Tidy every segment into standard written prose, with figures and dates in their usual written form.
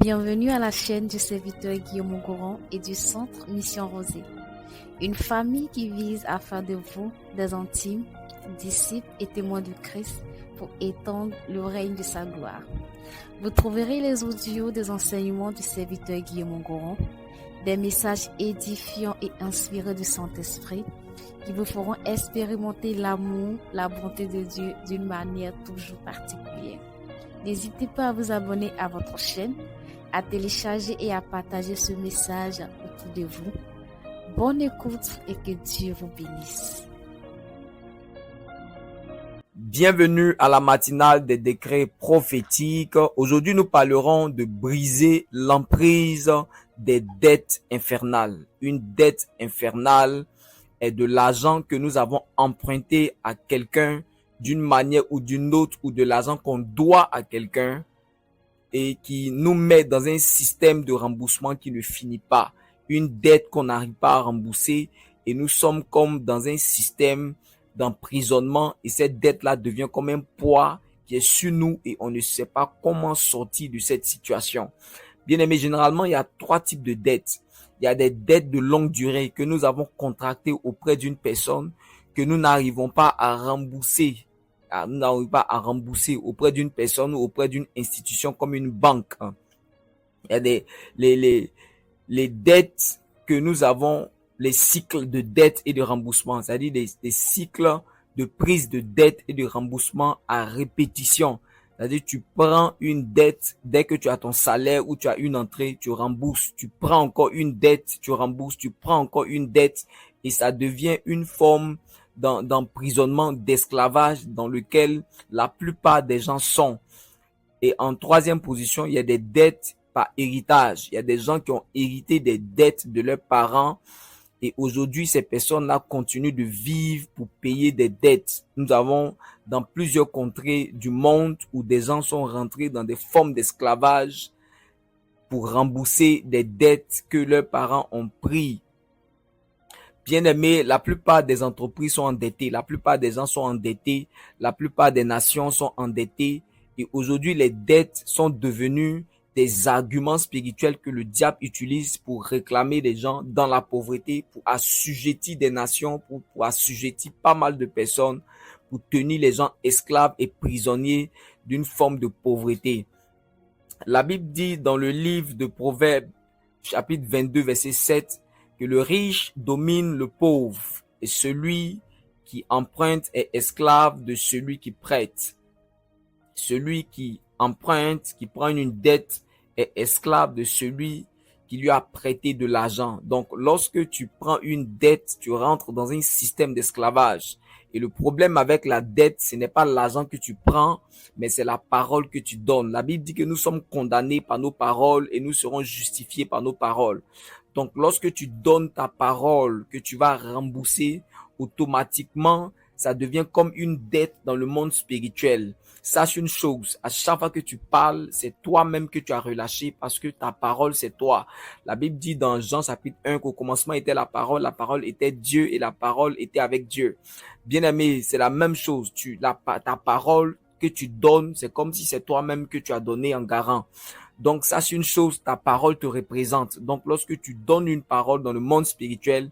Bienvenue à la chaîne du serviteur Guillaume Goron et du Centre Mission Rosée, une famille qui vise à faire de vous des intimes, disciples et témoins de Christ pour étendre le règne de sa gloire. Vous trouverez les audios des enseignements du serviteur Guillaume Goron, des messages édifiants et inspirés du Saint-Esprit qui vous feront expérimenter l'amour, la bonté de Dieu d'une manière toujours particulière. N'hésitez pas à vous abonner à votre chaîne, à télécharger et à partager ce message autour de vous. Bonne écoute et que Dieu vous bénisse. Bienvenue à la matinale des décrets prophétiques. Aujourd'hui, nous parlerons de briser l'emprise des dettes infernales. Une dette infernale est de l'argent que nous avons emprunté à quelqu'un d'une manière ou d'une autre, ou de l'argent qu'on doit à quelqu'un et qui nous met dans un système de remboursement qui ne finit pas. Une dette qu'on n'arrive pas à rembourser et nous sommes comme dans un système d'emprisonnement et cette dette-là devient comme un poids qui est sur nous et on ne sait pas comment sortir de cette situation. Bien aimé, généralement, il y a trois types de dettes. Il y a des dettes de longue durée que nous avons contractées auprès d'une personne que nous n'arrivons pas à rembourser. Nous n'arrivons pas à rembourser auprès d'une personne ou auprès d'une institution comme une banque. Il y a les dettes que nous avons, les cycles de dette et de remboursement, c'est-à-dire des cycles de prise de dette et de remboursement à répétition. C'est-à-dire tu prends une dette dès que tu as ton salaire ou tu as une entrée, tu rembourses. Tu prends encore une dette, tu rembourses. Tu prends encore une dette et ça devient une forme d'emprisonnement, d'esclavage dans lequel la plupart des gens sont. Et en troisième position, il y a des dettes par héritage. Il y a des gens qui ont hérité des dettes de leurs parents et aujourd'hui, ces personnes-là continuent de vivre pour payer des dettes. Nous avons dans plusieurs contrées du monde où des gens sont rentrés dans des formes d'esclavage pour rembourser des dettes que leurs parents ont prises. Bien aimé, la plupart des entreprises sont endettées, la plupart des gens sont endettés, la plupart des nations sont endettées et aujourd'hui les dettes sont devenues des arguments spirituels que le diable utilise pour réclamer des gens dans la pauvreté, pour assujettir des nations, pour assujettir pas mal de personnes, pour tenir les gens esclaves et prisonniers d'une forme de pauvreté. La Bible dit dans le livre de Proverbes, chapitre 22, verset 7, que le riche domine le pauvre et celui qui emprunte est esclave de celui qui prête. Celui qui emprunte, qui prend une dette, est esclave de celui qui lui a prêté de l'argent. Donc, lorsque tu prends une dette, tu rentres dans un système d'esclavage. Et le problème avec la dette, ce n'est pas l'argent que tu prends, mais c'est la parole que tu donnes. La Bible dit que nous sommes condamnés par nos paroles et nous serons justifiés par nos paroles. Donc, lorsque tu donnes ta parole que tu vas rembourser, automatiquement, ça devient comme une dette dans le monde spirituel. Sache une chose, à chaque fois que tu parles, c'est toi-même que tu as relâché parce que ta parole, c'est toi. La Bible dit dans Jean chapitre 1 qu'au commencement était la parole était Dieu et la parole était avec Dieu. Bien aimé, c'est la même chose. Ta parole que tu donnes, c'est comme si c'est toi-même que tu as donné en garant. Donc, sache une chose, ta parole te représente. Donc, lorsque tu donnes une parole dans le monde spirituel,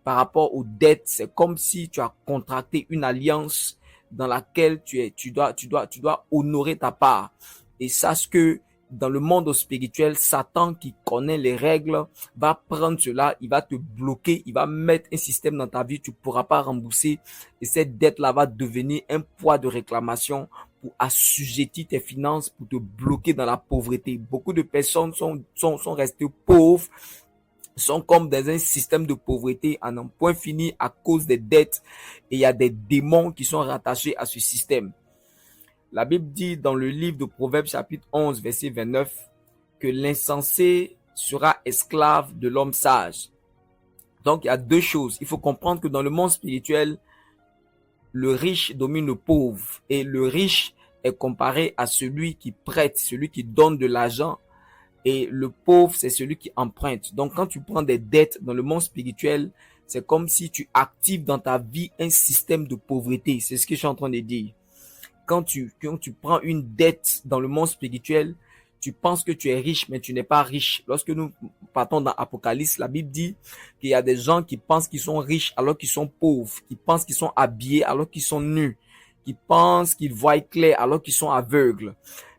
par rapport aux dettes, c'est comme si tu as contracté une alliance dans laquelle tu dois honorer ta part. Et sache que dans le monde spirituel, Satan qui connaît les règles va prendre cela, il va te bloquer, il va mettre un système dans ta vie, tu ne pourras pas rembourser et cette dette-là va devenir un poids de réclamation pour assujettir tes finances, pour te bloquer dans la pauvreté. Beaucoup de personnes sont restées pauvres, sont comme dans un système de pauvreté à un point fini à cause des dettes et il y a des démons qui sont rattachés à ce système. La Bible dit dans le livre de Proverbes chapitre 11 verset 29 que l'insensé sera esclave de l'homme sage. Donc il y a deux choses. Il faut comprendre que dans le monde spirituel, le riche domine le pauvre et le riche est comparé à celui qui prête, celui qui donne de l'argent. Et le pauvre, c'est celui qui emprunte. Donc, quand tu prends des dettes dans le monde spirituel, c'est comme si tu actives dans ta vie un système de pauvreté. C'est ce que je suis en train de dire. Quand tu prends une dette dans le monde spirituel, Tu penses que tu es riche, mais tu n'es pas riche. Lorsque nous partons dans Apocalypse, la Bible dit qu'il y a des gens qui pensent qu'ils sont riches alors qu'ils sont pauvres, qui pensent qu'ils sont habillés alors qu'ils sont nus, qui pensent qu'ils voient clair alors qu'ils sont aveugles.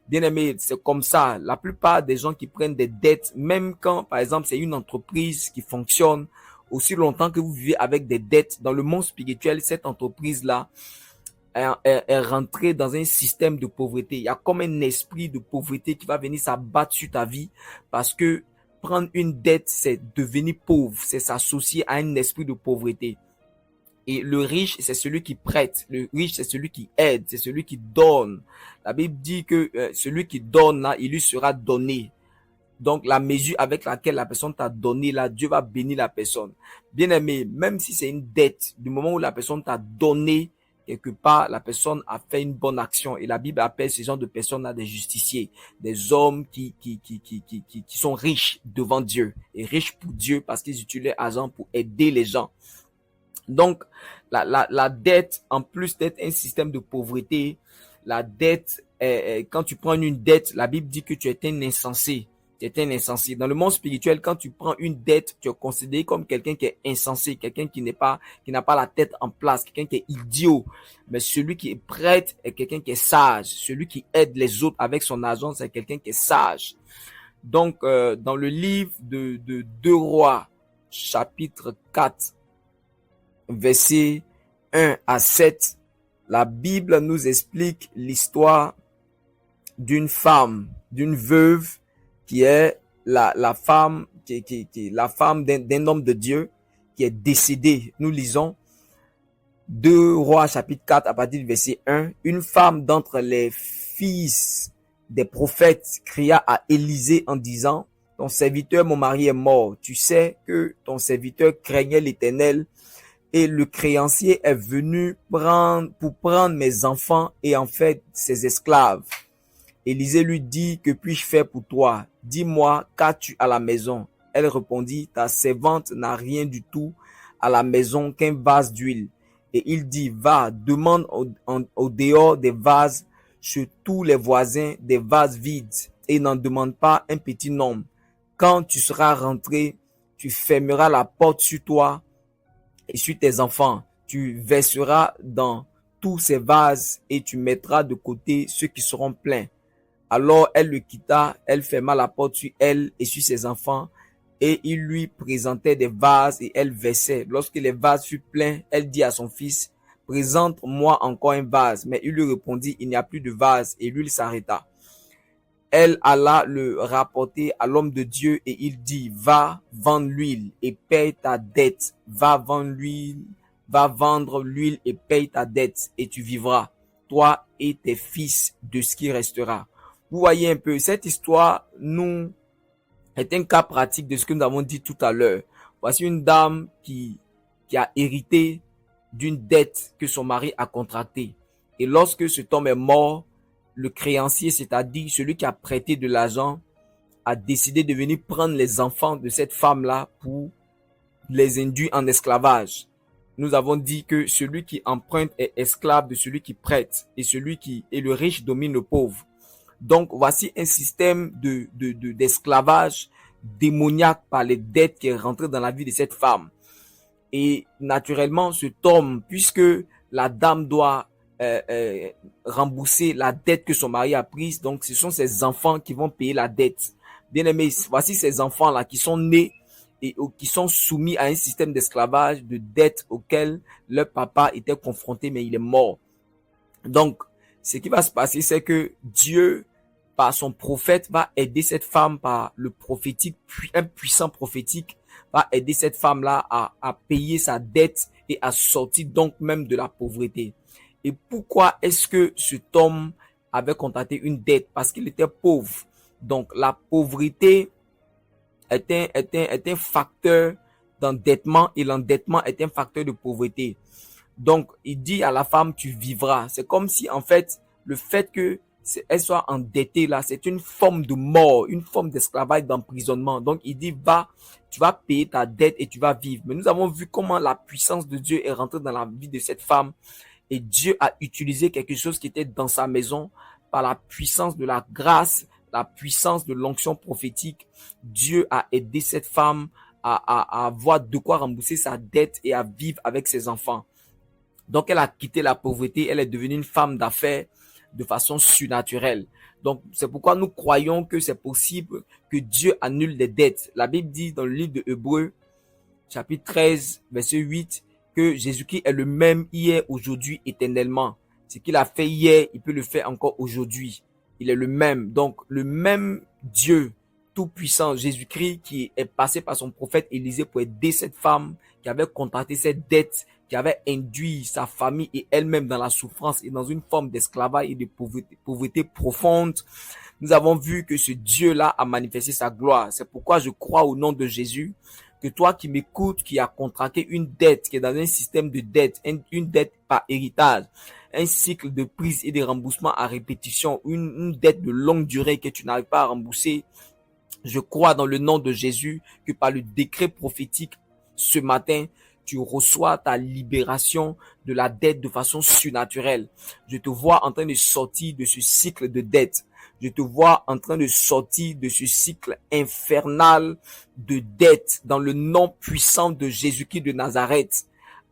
Bien-aimé, c'est comme ça. La plupart des gens qui prennent des dettes, même quand, par exemple, c'est une entreprise qui fonctionne, aussi longtemps que vous vivez avec des dettes, dans le monde spirituel, cette entreprise-là est rentrée dans un système de pauvreté. Il y a comme un esprit de pauvreté qui va venir s'abattre sur ta vie parce que prendre une dette, c'est devenir pauvre, c'est s'associer à un esprit de pauvreté. Et le riche, c'est celui qui prête. Le riche, c'est celui qui aide. C'est celui qui donne. La Bible dit que celui qui donne, là, il lui sera donné. Donc, la mesure avec laquelle la personne t'a donné, là, Dieu va bénir la personne. Bien aimé, même si c'est une dette, du moment où la personne t'a donné, quelque part, la personne a fait une bonne action. Et la Bible appelle ces gens de personnes là des justiciers, des hommes qui sont riches devant Dieu. Et riches pour Dieu parce qu'ils utilisent leur argent pour aider les gens. Donc, la dette, en plus d'être un système de pauvreté, la dette, quand tu prends une dette, la Bible dit que tu es un insensé. Tu es un insensé. Dans le monde spirituel, quand tu prends une dette, tu es considéré comme quelqu'un qui est insensé, quelqu'un qui n'a pas la tête en place, quelqu'un qui est idiot. Mais celui qui est prêtre est quelqu'un qui est sage. Celui qui aide les autres avec son argent, c'est quelqu'un qui est sage. Donc, dans le livre de 2 Rois, chapitre 4, versets 1 à 7, la Bible nous explique l'histoire d'une femme, d'une veuve qui est la femme d'un homme de Dieu qui est décédé. Nous lisons 2 Rois chapitre 4 à partir du verset 1. Une femme d'entre les fils des prophètes cria à Élisée en disant: ton serviteur, mon mari, est mort. Tu sais que ton serviteur craignait l'Éternel, et le créancier est venu pour prendre mes enfants et en faire ses esclaves. Élisée lui dit: que puis-je faire pour toi? Dis-moi, qu'as-tu à la maison? Elle répondit: ta servante n'a rien du tout à la maison qu'un vase d'huile. Et il dit: va, demande au dehors des vases chez tous les voisins des vases vides, et n'en demande pas un petit nombre. Quand tu seras rentré, tu fermeras la porte sur toi et sur tes enfants. Tu verseras dans tous ces vases et tu mettras de côté ceux qui seront pleins. Alors elle le quitta, elle ferma la porte sur elle et sur ses enfants, et il lui présentait des vases et elle versait. Lorsque les vases furent pleins, elle dit à son fils: présente-moi encore un vase. Mais il lui répondit: il n'y a plus de vase, et l'huile s'arrêta. Elle alla le rapporter à l'homme de Dieu et il dit: va vendre l'huile et paye ta dette. Va vendre l'huile et paye ta dette et tu vivras, toi et tes fils, de ce qui restera. Vous voyez un peu, cette histoire est un cas pratique de ce que nous avons dit tout à l'heure. Voici une dame qui a hérité d'une dette que son mari a contractée. Et lorsque cet homme est mort, le créancier, c'est-à-dire celui qui a prêté de l'argent, a décidé de venir prendre les enfants de cette femme-là pour les induire en esclavage. Nous avons dit que celui qui emprunte est esclave de celui qui prête, et le riche domine le pauvre. Donc, voici un système d'esclavage démoniaque par les dettes qui est rentré dans la vie de cette femme. Et naturellement, cet homme, puisque la dame doit rembourser la dette que son mari a prise, donc ce sont ses enfants qui vont payer la dette. Bien aimé, voici ces enfants-là qui sont nés et qui sont soumis à un système d'esclavage, de dette auquel leur papa était confronté, mais il est mort. Donc, ce qui va se passer, c'est que Dieu, par son prophète, va aider cette femme par le prophétique, un puissant prophétique, va aider cette femme-là à payer sa dette et à sortir donc même de la pauvreté. Et pourquoi est-ce que cet homme avait contracté une dette? Parce qu'il était pauvre. Donc, la pauvreté est un facteur d'endettement et l'endettement est un facteur de pauvreté. Donc, il dit à la femme: tu vivras. C'est comme si, en fait, le fait que elle soit endettée là, c'est une forme de mort, une forme d'esclavage, d'emprisonnement. Donc, il dit: va, tu vas payer ta dette et tu vas vivre. Mais nous avons vu comment la puissance de Dieu est rentrée dans la vie de cette femme. Et Dieu a utilisé quelque chose qui était dans sa maison par la puissance de la grâce la puissance de l'onction prophétique, Dieu a aidé cette femme à avoir de quoi rembourser sa dette et à vivre avec ses enfants. Donc, elle a quitté la pauvreté, elle est devenue une femme d'affaires de façon surnaturelle. Donc, c'est pourquoi nous croyons que c'est possible que Dieu annule les dettes. La Bible dit dans le livre de Hébreux, chapitre 13, verset 8, que Jésus-Christ est le même hier, aujourd'hui, éternellement. Ce qu'il a fait hier, il peut le faire encore aujourd'hui. Il est le même. Donc, le même Dieu tout-puissant, Jésus-Christ, qui est passé par son prophète Élisée pour aider cette femme qui avait contracté cette dette, qui avait induit sa famille et elle-même dans la souffrance et dans une forme d'esclavage et de pauvreté profonde. Nous avons vu que ce Dieu-là a manifesté sa gloire. C'est pourquoi je crois au nom de Jésus que toi qui m'écoutes, qui as contracté une dette, qui est dans un système de dette, une dette par héritage, un cycle de prise et de remboursement à répétition, une dette de longue durée que tu n'arrives pas à rembourser, je crois dans le nom de Jésus que par le décret prophétique ce matin, tu reçois ta libération de la dette de façon surnaturelle. Je te vois en train de sortir de ce cycle de dette. Je te vois en train de sortir de ce cycle infernal de dette dans le nom puissant de Jésus-Christ de Nazareth.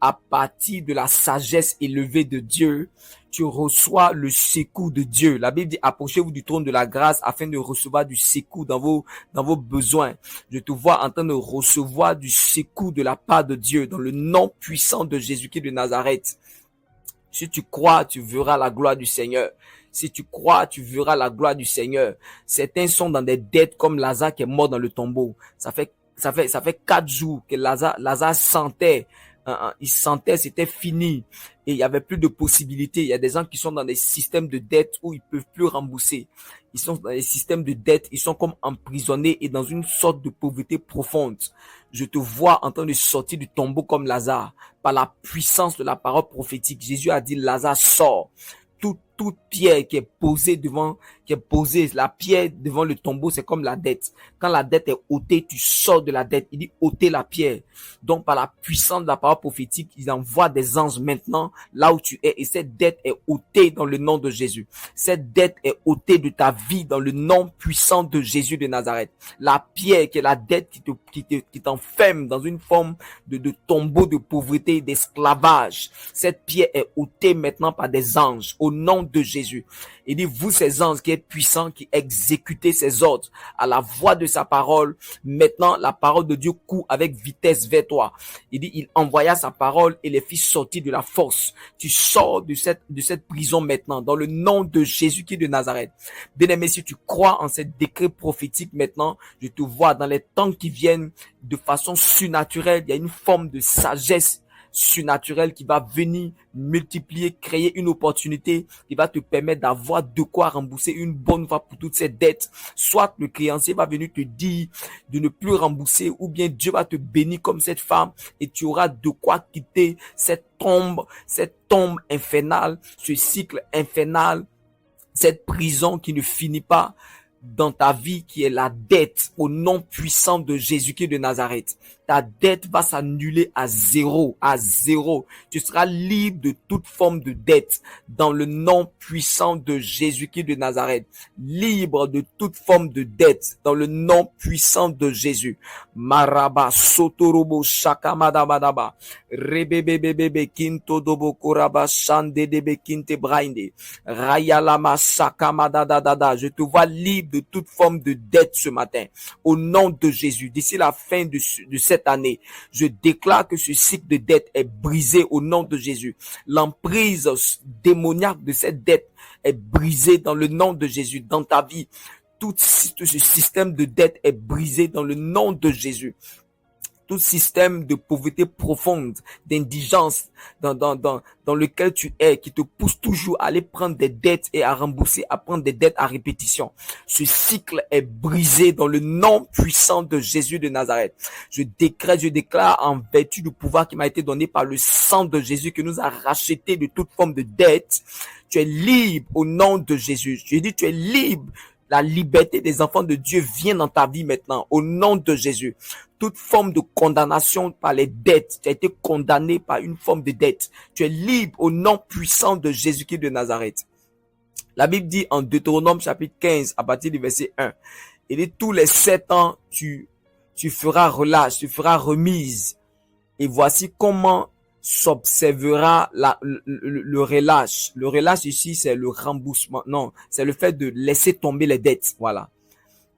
À partir de la sagesse élevée de Dieu, tu reçois le secours de Dieu. La Bible dit, approchez-vous du trône de la grâce afin de recevoir du secours dans vos besoins. Je te vois en train de recevoir du secours de la part de Dieu dans le nom puissant de Jésus-Christ de Nazareth. Si tu crois, tu verras la gloire du Seigneur. Si tu crois, tu verras la gloire du Seigneur. Certains sont dans des dettes comme Lazare qui est mort dans le tombeau. Ça fait 4 jours que Lazare sentait. Il sentait c'était fini et il y avait plus de possibilités. Il y a des gens qui sont dans des systèmes de dette où ils peuvent plus rembourser. Ils sont dans des systèmes de dette, ils sont comme emprisonnés et dans une sorte de pauvreté profonde. Je te vois en train de sortir du tombeau comme Lazare par la puissance de la parole prophétique. Jésus a dit Lazare sort. Toute pierre qui est posée, la pierre devant le tombeau, c'est comme la dette. Quand la dette est ôtée, tu sors de la dette. Il dit ôter la pierre. Donc, par la puissance de la parole prophétique, il envoie des anges maintenant, là où tu es. Et cette dette est ôtée dans le nom de Jésus. Cette dette est ôtée de ta vie dans le nom puissant de Jésus de Nazareth. La pierre qui est la dette qui t'enferme dans une forme de tombeau de pauvreté, d'esclavage. Cette pierre est ôtée maintenant par des anges au nom de Jésus. Il dit, vous ces anges qui êtes puissants, qui exécutez ses ordres à la voix de sa parole, maintenant la parole de Dieu court avec vitesse vers toi. Il dit, il envoya sa parole et les fit sortir de la force. Tu sors de cette prison maintenant, dans le nom de Jésus-Christ de Nazareth. Bien-aimé, si tu crois en ce décret prophétique maintenant, je te vois dans les temps qui viennent de façon surnaturelle. Il y a une forme de sagesse surnaturel qui va venir multiplier, créer une opportunité qui va te permettre d'avoir de quoi rembourser une bonne fois pour toutes ces dettes. Soit le créancier va venir te dire de ne plus rembourser ou bien Dieu va te bénir comme cette femme et tu auras de quoi quitter cette tombe infernale, ce cycle infernal, cette prison qui ne finit pas dans ta vie qui est la dette au nom puissant de Jésus-Christ de Nazareth. Ta dette va s'annuler à zéro. Tu seras libre de toute forme de dette dans le nom puissant de Jésus-Christ de Nazareth. Libre de toute forme de dette dans le nom puissant de Jésus. Maraba sotorobo shakamadabadaba rebebebebe kinto dobo koraba shandedebe kinte brainde rayalama shakamadadadada. Je te vois libre de toute forme de dette ce matin au nom de Jésus. D'ici la fin de cette année, je déclare que ce cycle de dette est brisé au nom de Jésus. L'emprise démoniaque de cette dette est brisée dans le nom de Jésus. Dans ta vie, tout ce système de dette est brisé dans le nom de Jésus. Tout système de pauvreté profonde, d'indigence dans lequel tu es, qui te pousse toujours à aller prendre des dettes et à rembourser, à prendre des dettes à répétition. Ce cycle est brisé dans le nom puissant de Jésus de Nazareth. Je déclare en vertu du pouvoir qui m'a été donné par le sang de Jésus qui nous a rachetés de toute forme de dette. Tu es libre au nom de Jésus. Je dis tu es libre. La liberté des enfants de Dieu vient dans ta vie maintenant, au nom de Jésus. Toute forme de condamnation par les dettes, tu as été condamné par une forme de dette. Tu es libre au nom puissant de Jésus-Christ de Nazareth. La Bible dit en Deutéronome chapitre 15 à partir du verset 1, il dit tous les 7 ans tu feras relâche, tu feras remise. Et voici comment s'observera le relâche. Le relâche ici, c'est le remboursement. Non, c'est le fait de laisser tomber les dettes. Voilà.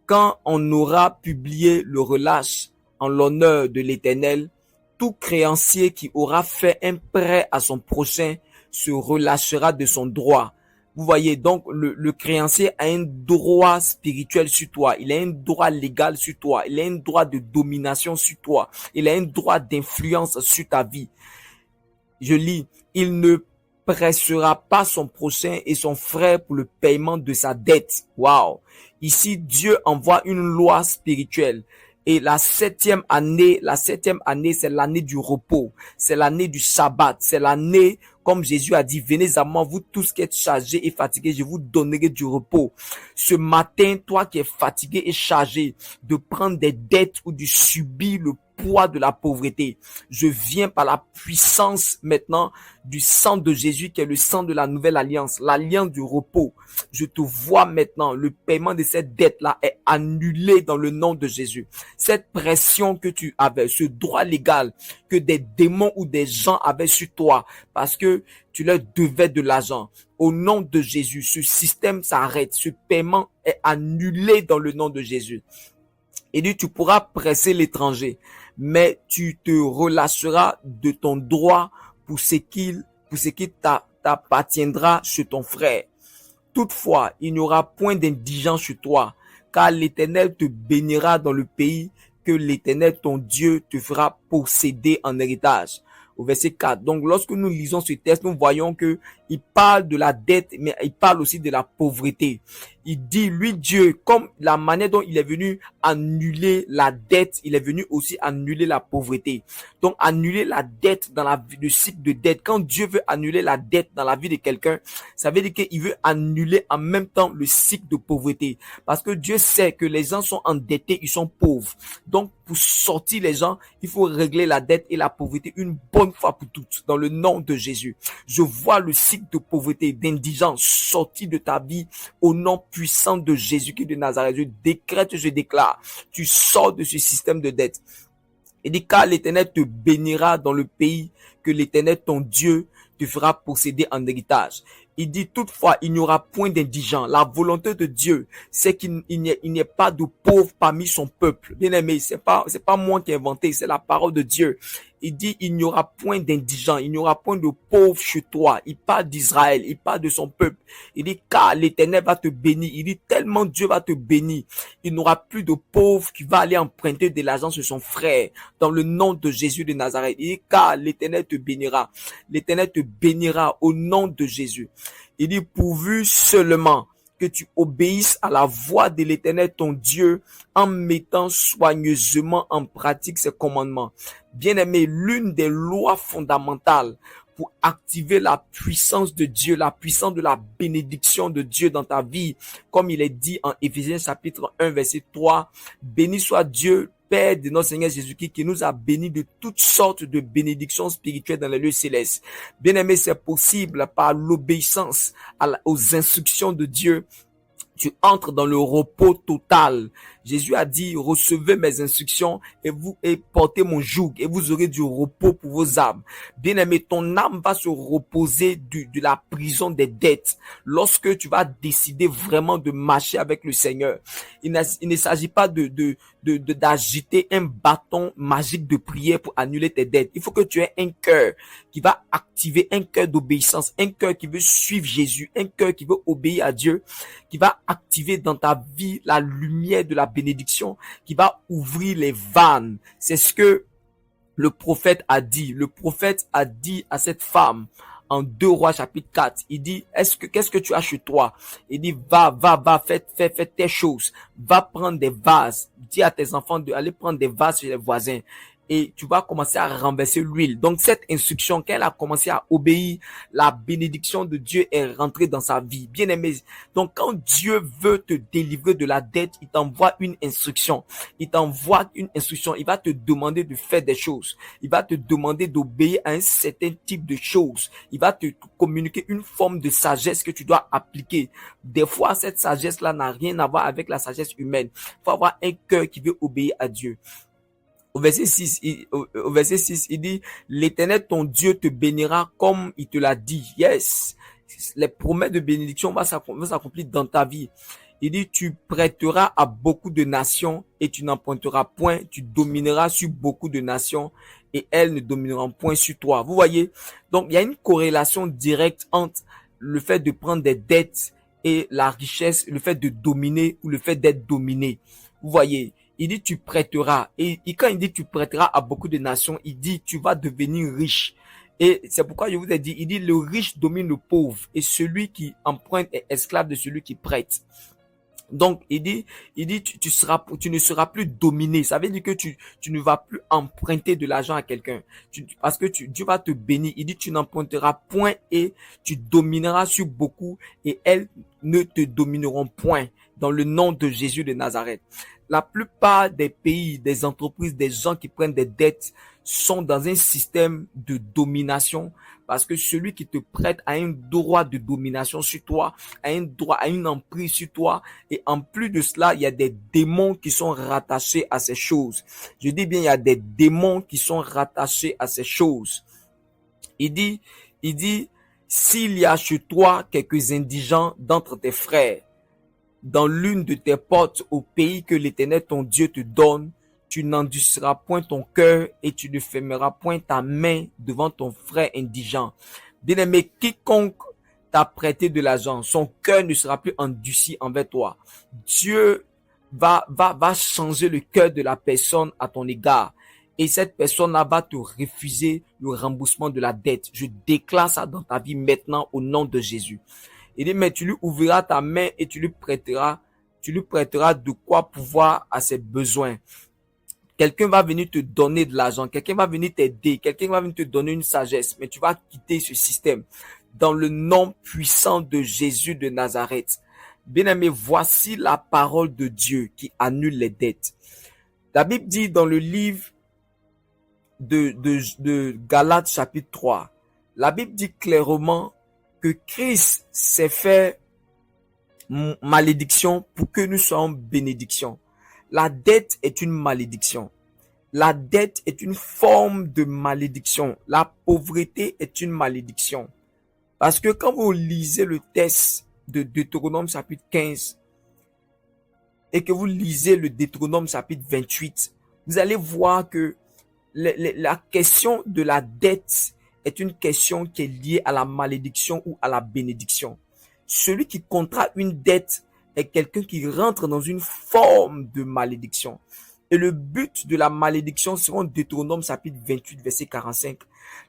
Quand on aura publié le relâche en l'honneur de l'Éternel, tout créancier qui aura fait un prêt à son prochain se relâchera de son droit. Vous voyez, donc le créancier a un droit spirituel sur toi, il a un droit légal sur toi, il a un droit de domination sur toi, il a un droit d'influence sur ta vie. Je lis, il ne pressera pas son prochain et son frère pour le paiement de sa dette. Waouh! Ici, Dieu envoie une loi spirituelle. Et la septième année, c'est l'année du repos, c'est l'année du sabbat, c'est l'année, comme Jésus a dit, venez à moi, vous tous qui êtes chargés et fatigués, je vous donnerai du repos. Ce matin, toi qui es fatigué et chargé de prendre des dettes ou de subir le poids de la pauvreté, je viens par la puissance maintenant du sang de Jésus qui est le sang de la nouvelle alliance, l'alliance du repos. Je te vois maintenant, le paiement de cette dette-là est annulé dans le nom de Jésus. Cette pression que tu avais, ce droit légal que des démons ou des gens avaient sur toi parce que tu leur devais de l'argent. Au nom de Jésus, ce système s'arrête, ce paiement est annulé dans le nom de Jésus. Et dit, tu pourras presser l'étranger, mais tu te relâcheras de ton droit pour ce qui t'appartiendra chez ton frère. Toutefois, il n'y aura point d'indigence sur toi, car l'Éternel te bénira dans le pays que l'Éternel, ton Dieu, te fera posséder en héritage. Au verset 4. Donc, lorsque nous lisons ce texte, nous voyons que il parle de la dette, mais il parle aussi de la pauvreté. Il dit, lui, Dieu, comme la manière dont il est venu annuler la dette, il est venu aussi annuler la pauvreté. Donc, annuler la dette dans la vie, le cycle de dette. Quand Dieu veut annuler la dette dans la vie de quelqu'un, ça veut dire qu'il veut annuler en même temps le cycle de pauvreté. Parce que Dieu sait que les gens sont endettés, ils sont pauvres. Donc, pour sortir les gens, il faut régler la dette et la pauvreté une bonne fois pour toutes, dans le nom de Jésus. Je vois le cycle de pauvreté, d'indigence sortir de ta vie au nom puissant de Jésus-Christ de Nazareth. Je décrète, je déclare, tu sors de ce système de dette. Il dit, car l'Éternel te bénira dans le pays que l'Éternel, ton Dieu, te fera posséder en héritage. Il dit, toutefois, il n'y aura point d'indigents. La volonté de Dieu, c'est qu'il n'y ait pas de pauvres parmi son peuple. Bien aimé, c'est pas moi qui ai inventé, c'est la parole de Dieu. Il dit, il n'y aura point d'indigents, il n'y aura point de pauvres chez toi. Il parle d'Israël, il parle de son peuple. Il dit, car l'Éternel va te bénir. Il dit, tellement Dieu va te bénir. Il n'aura plus de pauvres qui va aller emprunter de l'argent sur son frère. Dans le nom de Jésus de Nazareth. Il dit, car l'Éternel te bénira. L'Éternel te bénira au nom de Jésus. Il dit, pourvu seulement que tu obéisses à la voix de l'Éternel ton Dieu en mettant soigneusement en pratique ses commandements. Bien-aimé, l'une des lois fondamentales pour activer la puissance de Dieu, la puissance de la bénédiction de Dieu dans ta vie, comme il est dit en Éphésiens chapitre 1 verset 3, béni soit Dieu, Père de notre Seigneur Jésus-Christ, qui nous a bénis de toutes sortes de bénédictions spirituelles dans les lieux célestes. Bien-aimé, c'est possible par l'obéissance aux instructions de Dieu. Tu entres dans le repos total. Jésus a dit, recevez mes instructions et portez mon joug et vous aurez du repos pour vos âmes. Bien-aimé, ton âme va se reposer de la prison des dettes lorsque tu vas décider vraiment de marcher avec le Seigneur. Il ne s'agit pas d'agiter un bâton magique de prière pour annuler tes dettes. Il faut que tu aies un cœur qui va activer, un cœur d'obéissance, un cœur qui veut suivre Jésus, un cœur qui veut obéir à Dieu, qui va activer dans ta vie la lumière de la bénédiction, qui va ouvrir les vannes. C'est ce que le prophète a dit. Le prophète a dit à cette femme en 2 Rois chapitre 4. Il dit, qu'est-ce que tu as chez toi? Il dit, va, fais tes choses. Va prendre des vases. Dis à tes enfants d'aller prendre des vases chez les voisins. et tu vas commencer à renverser l'huile. Donc cette instruction, quand elle a commencé à obéir, la bénédiction de Dieu est rentrée dans sa vie. Bien aimé, donc quand Dieu veut te délivrer de la dette, il t'envoie une instruction. Il t'envoie une instruction. Il va te demander de faire des choses. Il va te demander d'obéir à un certain type de choses. Il va te communiquer une forme de sagesse que tu dois appliquer. Des fois, cette sagesse-là n'a rien à voir avec la sagesse humaine. Il faut avoir un cœur qui veut obéir à Dieu. Au verset 6, il dit, l'Éternel, ton Dieu, te bénira comme il te l'a dit. Yes. Les promesses de bénédiction vont s'accomplir dans ta vie. Il dit, tu prêteras à beaucoup de nations et tu n'emprunteras point. Tu domineras sur beaucoup de nations et elles ne domineront point sur toi. Vous voyez? Donc, il y a une corrélation directe entre le fait de prendre des dettes et la richesse, le fait de dominer ou le fait d'être dominé. Vous voyez? Il dit tu prêteras. Et quand il dit tu prêteras à beaucoup de nations, il dit tu vas devenir riche. Et c'est pourquoi je vous ai dit, il dit le riche domine le pauvre et celui qui emprunte est esclave de celui qui prête. Donc, il dit tu ne seras plus dominé. Ça veut dire que tu ne vas plus emprunter de l'argent à quelqu'un. Parce que Dieu va te bénir. Il dit, tu n'emprunteras point et tu domineras sur beaucoup et elles ne te domineront point dans le nom de Jésus de Nazareth. La plupart des pays, des entreprises, des gens qui prennent des dettes sont dans un système de domination parce que celui qui te prête a un droit de domination sur toi, a un droit, a une emprise sur toi. Et en plus de cela, il y a des démons qui sont rattachés à ces choses. Je dis bien, il y a des démons qui sont rattachés à ces choses. Il dit, s'il y a chez toi quelques indigents d'entre tes frères, dans l'une de tes portes au pays que l'Éternel ton Dieu te donne, tu n'endurciras point ton cœur et tu ne fermeras point ta main devant ton frère indigent. Bien-aimé, quiconque t'a prêté de l'argent, son cœur ne sera plus endurci envers toi. Dieu va changer le cœur de la personne à ton égard. Et cette personne-là va te refuser le remboursement de la dette. Je déclare ça dans ta vie maintenant au nom de Jésus. Il dit, mais tu lui ouvriras ta main et tu lui prêteras de quoi pouvoir à ses besoins. Quelqu'un va venir te donner de l'argent, quelqu'un va venir t'aider, quelqu'un va venir te donner une sagesse, mais tu vas quitter ce système dans le nom puissant de Jésus de Nazareth. Bien-aimé, voici la parole de Dieu qui annule les dettes. La Bible dit dans le livre de Galates chapitre 3, la Bible dit clairement que Christ s'est fait malédiction pour que nous soyons bénédiction. La dette est une malédiction. La dette est une forme de malédiction. La pauvreté est une malédiction. Parce que quand vous lisez le texte de Deutéronome chapitre 15 et que vous lisez le Deutéronome chapitre 28, vous allez voir que la question de la dette est une question qui est liée à la malédiction ou à la bénédiction. Celui qui contracte une dette est quelqu'un qui rentre dans une forme de malédiction. Et le but de la malédiction, selon Deutéronome chapitre 28, verset 45,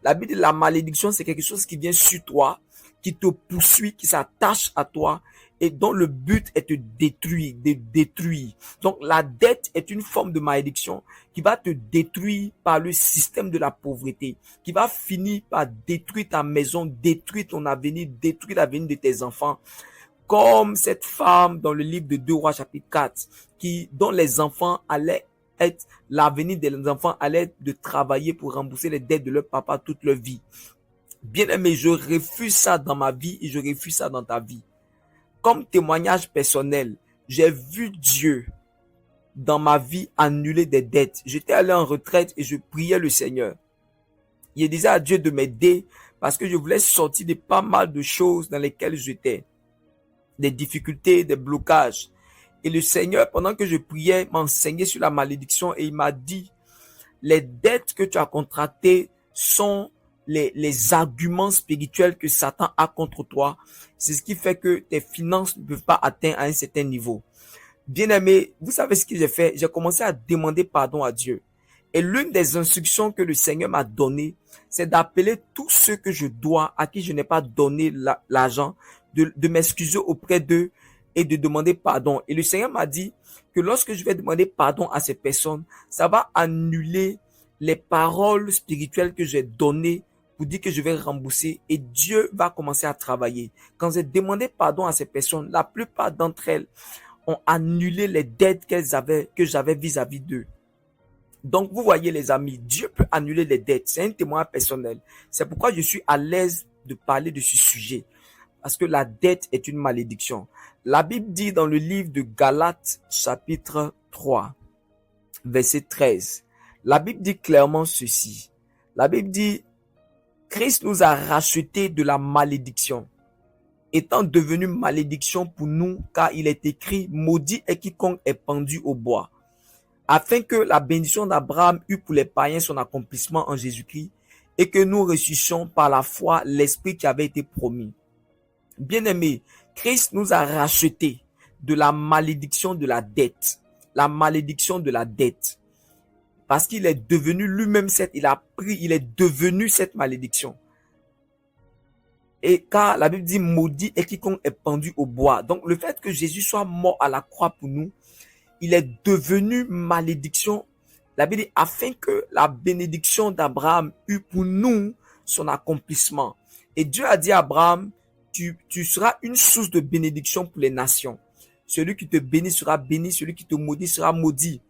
la Bible de la malédiction, c'est quelque chose qui vient sur toi, qui te poursuit, qui s'attache à toi, et dont le but est de détruire. Donc la dette est une forme de malédiction qui va te détruire par le système de la pauvreté, qui va finir par détruire ta maison, détruire ton avenir, détruire l'avenir de tes enfants. Comme cette femme dans le livre de 2 Rois chapitre 4, dont les enfants allaient être, l'avenir des enfants allait être de travailler pour rembourser les dettes de leur papa toute leur vie. Bien aimé, je refuse ça dans ma vie et je refuse ça dans ta vie. Comme témoignage personnel, j'ai vu Dieu dans ma vie annuler des dettes. J'étais allé en retraite et je priais le Seigneur. Je disais à Dieu de m'aider parce que je voulais sortir de pas mal de choses dans lesquelles j'étais. Des difficultés, des blocages. Et le Seigneur, pendant que je priais, m'enseignait sur la malédiction et il m'a dit, les dettes que tu as contractées sont les arguments spirituels que Satan a contre toi. C'est ce qui fait que tes finances ne peuvent pas atteindre à un certain niveau. Bien-aimé, vous savez ce que j'ai fait? J'ai commencé à demander pardon à Dieu. Et l'une des instructions que le Seigneur m'a données, c'est d'appeler tous ceux que je dois, à qui je n'ai pas donné l'argent, de m'excuser auprès d'eux et de demander pardon. Et le Seigneur m'a dit que lorsque je vais demander pardon à ces personnes, ça va annuler les paroles spirituelles que j'ai données pour dire que je vais rembourser et Dieu va commencer à travailler. Quand j'ai demandé pardon à ces personnes, la plupart d'entre elles ont annulé les dettes que j'avais vis-à-vis d'eux. Donc, vous voyez les amis, Dieu peut annuler les dettes. C'est un témoin personnel. C'est pourquoi je suis à l'aise de parler de ce sujet. Parce que la dette est une malédiction. La Bible dit dans le livre de Galates, chapitre 3, verset 13. La Bible dit clairement ceci. La Bible dit, Christ nous a rachetés de la malédiction, étant devenu malédiction pour nous, car il est écrit, maudit est quiconque est pendu au bois, afin que la bénédiction d'Abraham eût pour les païens son accomplissement en Jésus-Christ, et que nous reçussions par la foi l'Esprit qui avait été promis. Bien-aimés, Christ nous a rachetés de la malédiction de la dette. La malédiction de la dette. Parce qu'il est devenu lui-même il est devenu cette malédiction. Et car la Bible dit maudit est quiconque est pendu au bois. Donc le fait que Jésus soit mort à la croix pour nous, il est devenu malédiction. La Bible dit afin que la bénédiction d'Abraham eût pour nous son accomplissement. Et Dieu a dit à Abraham, tu seras une source de bénédiction pour les nations. Celui qui te bénit sera béni, celui qui te maudit sera maudit.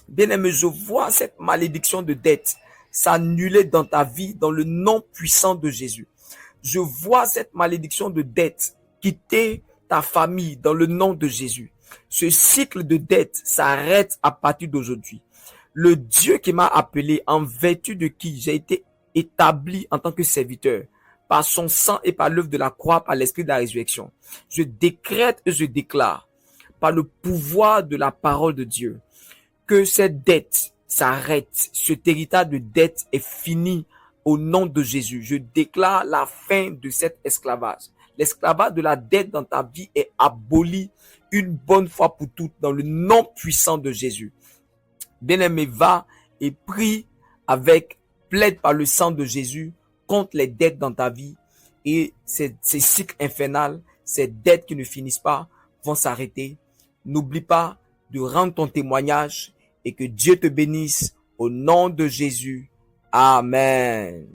Bien-aimé, je vois cette malédiction de dette s'annuler dans ta vie dans le nom puissant de Jésus. Je vois cette malédiction de dette quitter ta famille dans le nom de Jésus. Ce cycle de dette s'arrête à partir d'aujourd'hui. Le Dieu qui m'a appelé, en vertu de qui j'ai été établi en tant que serviteur, par son sang et par l'œuvre de la croix, par l'esprit de la résurrection. Je décrète et je déclare, par le pouvoir de la parole de Dieu, que cette dette s'arrête. Cet héritage de dette est fini au nom de Jésus. Je déclare la fin de cet esclavage. L'esclavage de la dette dans ta vie est aboli une bonne fois pour toutes dans le nom puissant de Jésus. Bien-aimé, va et prie plaide par le sang de Jésus contre les dettes dans ta vie et ces cycles infernaux, ces dettes qui ne finissent pas vont s'arrêter. N'oublie pas de rendre ton témoignage et que Dieu te bénisse au nom de Jésus. Amen.